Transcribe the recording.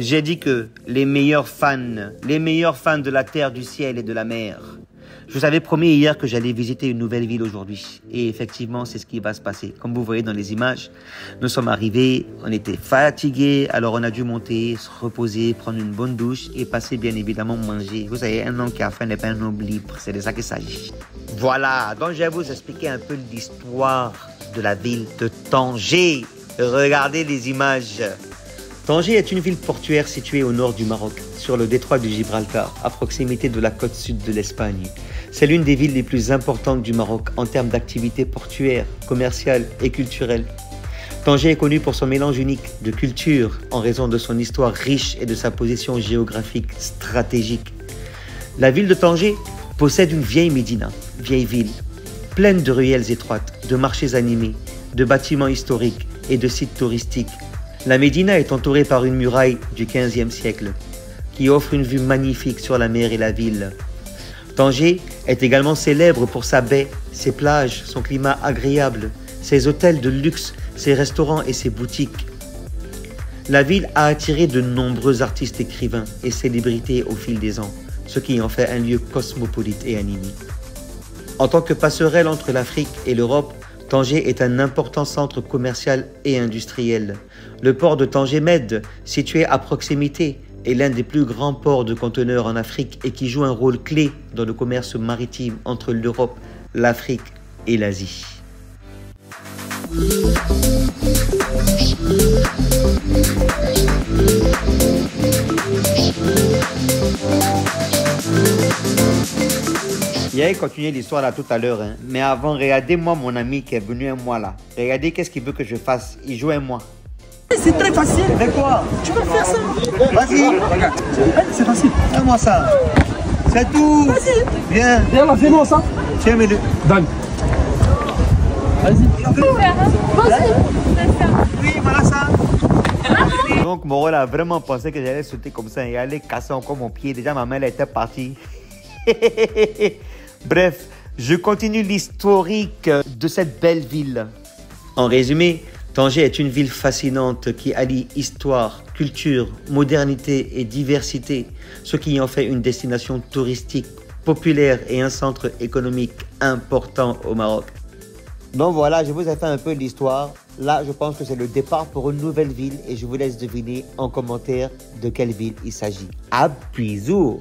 J'ai dit que les meilleurs fans de la terre, du ciel et de la mer. Je vous avais promis hier que j'allais visiter une nouvelle ville aujourd'hui. Et effectivement, c'est ce qui va se passer. Comme vous voyez dans les images, nous sommes arrivés, on était fatigués, alors on a dû monter, se reposer, prendre une bonne douche et passer bien évidemment manger. Vous savez, un homme qui a faim n'est pas un homme libre, c'est de ça qu'il s'agit. Voilà, donc je vais vous expliquer un peu l'histoire de la ville de Tanger. Regardez les images. Tanger est une ville portuaire située au nord du Maroc, sur le détroit du Gibraltar, à proximité de la côte sud de l'Espagne. C'est l'une des villes les plus importantes du Maroc en termes d'activités portuaires, commerciales et culturelles. Tanger est connue pour son mélange unique de cultures en raison de son histoire riche et de sa position géographique stratégique. La ville de Tanger possède une vieille médina, vieille ville, pleine de ruelles étroites, de marchés animés, de bâtiments historiques et de sites touristiques. La médina est entourée par une muraille du XVe siècle qui offre une vue magnifique sur la mer et la ville. Tanger est également célèbre pour sa baie, ses plages, son climat agréable, ses hôtels de luxe, ses restaurants et ses boutiques. La ville a attiré de nombreux artistes, écrivains et célébrités au fil des ans, ce qui en fait un lieu cosmopolite et animé. En tant que passerelle entre l'Afrique et l'Europe, Tanger est un important centre commercial et industriel. Le port de Tanger Med, situé à proximité, est l'un des plus grands ports de conteneurs en Afrique et qui joue un rôle clé dans le commerce maritime entre l'Europe, l'Afrique et l'Asie. Il allait continuer l'histoire là tout à l'heure, hein. Mais avant, regardez-moi mon ami qui est venu un mois là. Regardez qu'est-ce qu'il veut que je fasse. Il joue un mois. C'est très facile. Fais quoi? Tu vas faire ça. Vas-y. C'est facile. Fais-moi ça. C'est tout. Vas-y. Viens. Viens là, fais-moi ça. Tiens, mets-le. Donne. Vas-y. Vas-y. Oui, voilà ça. Donc, Morel a vraiment pensé que j'allais sauter comme ça et aller casser encore mon pied. Déjà, ma main elle était partie. Bref, je continue l'historique de cette belle ville. En résumé, Tanger est une ville fascinante qui allie histoire, culture, modernité et diversité, ce qui en fait une destination touristique populaire et un centre économique important au Maroc. Donc voilà, je vous ai fait un peu l'histoire. Là, je pense que c'est le départ pour une nouvelle ville et je vous laisse deviner en commentaire de quelle ville il s'agit. À bisous!